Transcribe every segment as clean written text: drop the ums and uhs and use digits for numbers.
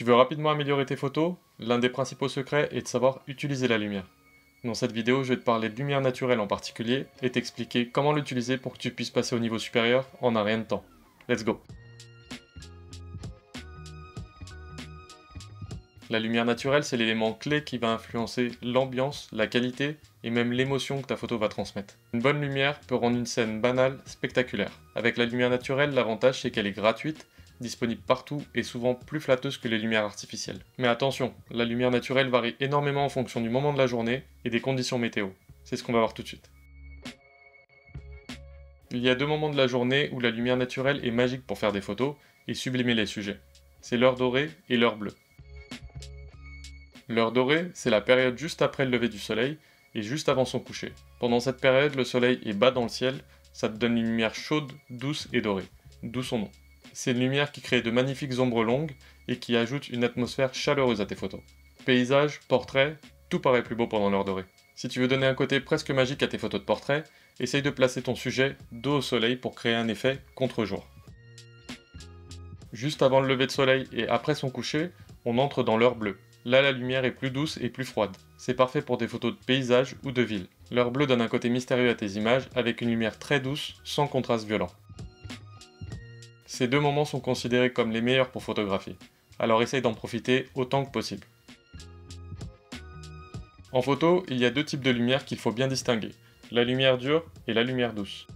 Tu veux rapidement améliorer tes photos? L'un des principaux secrets est de savoir utiliser la lumière. Dans cette vidéo, je vais te parler de lumière naturelle en particulier et t'expliquer comment l'utiliser pour que tu puisses passer au niveau supérieur en un rien de temps. Let's go! La lumière naturelle, c'est l'élément clé qui va influencer l'ambiance, la qualité et même l'émotion que ta photo va transmettre. Une bonne lumière peut rendre une scène banale spectaculaire. Avec la lumière naturelle, l'avantage c'est qu'elle est gratuite, disponible partout et souvent plus flatteuse que les lumières artificielles. Mais attention, la lumière naturelle varie énormément en fonction du moment de la journée et des conditions météo. C'est ce qu'on va voir tout de suite. Il y a deux moments de la journée où la lumière naturelle est magique pour faire des photos et sublimer les sujets. C'est l'heure dorée et l'heure bleue. L'heure dorée, c'est la période juste après le lever du soleil et juste avant son coucher. Pendant cette période, le soleil est bas dans le ciel, ça te donne une lumière chaude, douce et dorée, d'où son nom. C'est une lumière qui crée de magnifiques ombres longues et qui ajoute une atmosphère chaleureuse à tes photos. Paysages, portraits, tout paraît plus beau pendant l'heure dorée. Si tu veux donner un côté presque magique à tes photos de portrait, essaye de placer ton sujet dos au soleil pour créer un effet contre-jour. Juste avant le lever de soleil et après son coucher, on entre dans l'heure bleue. Là, la lumière est plus douce et plus froide. C'est parfait pour des photos de paysage ou de ville. L'heure bleue donne un côté mystérieux à tes images avec une lumière très douce, sans contraste violent. Ces deux moments sont considérés comme les meilleurs pour photographier, alors essaye d'en profiter autant que possible. En photo, il y a deux types de lumière qu'il faut bien distinguer, la lumière dure et la lumière douce.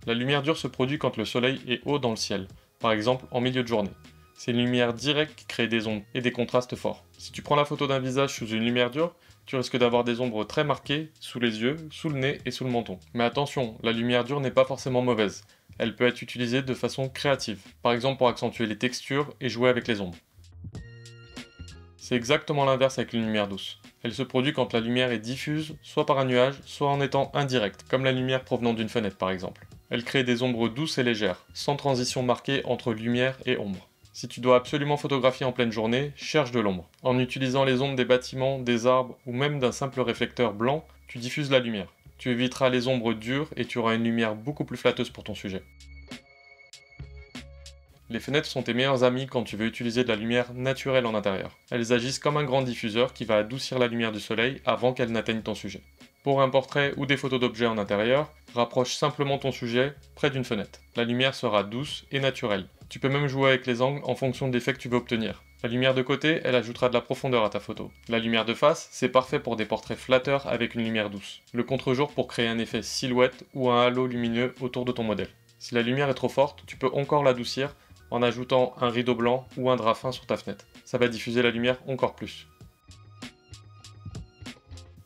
La lumière dure se produit quand le soleil est haut dans le ciel, par exemple en milieu de journée. C'est une lumière directe qui crée des ombres et des contrastes forts. Si tu prends la photo d'un visage sous une lumière dure, tu risques d'avoir des ombres très marquées sous les yeux, sous le nez et sous le menton. Mais attention, la lumière dure n'est pas forcément mauvaise. Elle peut être utilisée de façon créative, par exemple pour accentuer les textures et jouer avec les ombres. C'est exactement l'inverse avec une lumière douce. Elle se produit quand la lumière est diffuse, soit par un nuage, soit en étant indirecte, comme la lumière provenant d'une fenêtre par exemple. Elle crée des ombres douces et légères, sans transition marquée entre lumière et ombre. Si tu dois absolument photographier en pleine journée, cherche de l'ombre. En utilisant les ombres des bâtiments, des arbres ou même d'un simple réflecteur blanc, tu diffuses la lumière. Tu éviteras les ombres dures et tu auras une lumière beaucoup plus flatteuse pour ton sujet. Les fenêtres sont tes meilleurs amis quand tu veux utiliser de la lumière naturelle en intérieur. Elles agissent comme un grand diffuseur qui va adoucir la lumière du soleil avant qu'elle n'atteigne ton sujet. Pour un portrait ou des photos d'objets en intérieur, rapproche simplement ton sujet près d'une fenêtre. La lumière sera douce et naturelle. Tu peux même jouer avec les angles en fonction de l'effet que tu veux obtenir. La lumière de côté, elle ajoutera de la profondeur à ta photo. La lumière de face, c'est parfait pour des portraits flatteurs avec une lumière douce. Le contre-jour pour créer un effet silhouette ou un halo lumineux autour de ton modèle. Si la lumière est trop forte, tu peux encore l'adoucir en ajoutant un rideau blanc ou un drap fin sur ta fenêtre. Ça va diffuser la lumière encore plus.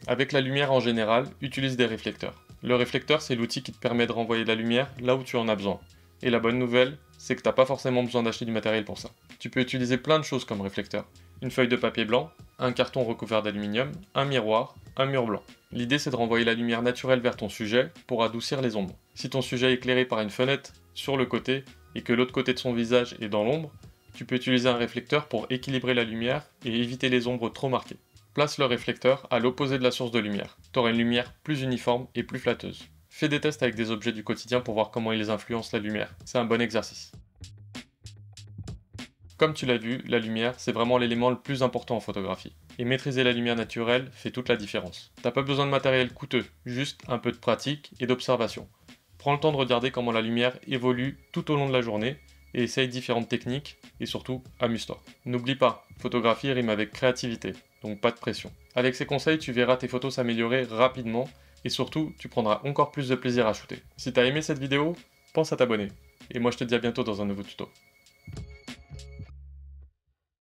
Avec la lumière en général, utilise des réflecteurs. Le réflecteur, c'est l'outil qui te permet de renvoyer de la lumière là où tu en as besoin. Et la bonne nouvelle, c'est que tu n'as pas forcément besoin d'acheter du matériel pour ça. Tu peux utiliser plein de choses comme réflecteur. Une feuille de papier blanc, un carton recouvert d'aluminium, un miroir, un mur blanc. L'idée c'est de renvoyer la lumière naturelle vers ton sujet pour adoucir les ombres. Si ton sujet est éclairé par une fenêtre sur le côté et que l'autre côté de son visage est dans l'ombre, tu peux utiliser un réflecteur pour équilibrer la lumière et éviter les ombres trop marquées. Place le réflecteur à l'opposé de la source de lumière. Tu auras une lumière plus uniforme et plus flatteuse. Fais des tests avec des objets du quotidien pour voir comment ils influencent la lumière. C'est un bon exercice. Comme tu l'as vu, la lumière, c'est vraiment l'élément le plus important en photographie. Et maîtriser la lumière naturelle fait toute la différence. T'as pas besoin de matériel coûteux, juste un peu de pratique et d'observation. Prends le temps de regarder comment la lumière évolue tout au long de la journée et essaye différentes techniques et surtout, amuse-toi. N'oublie pas, photographie rime avec créativité, donc pas de pression. Avec ces conseils, tu verras tes photos s'améliorer rapidement et surtout, tu prendras encore plus de plaisir à shooter. Si t'as aimé cette vidéo, pense à t'abonner. Et moi je te dis à bientôt dans un nouveau tuto.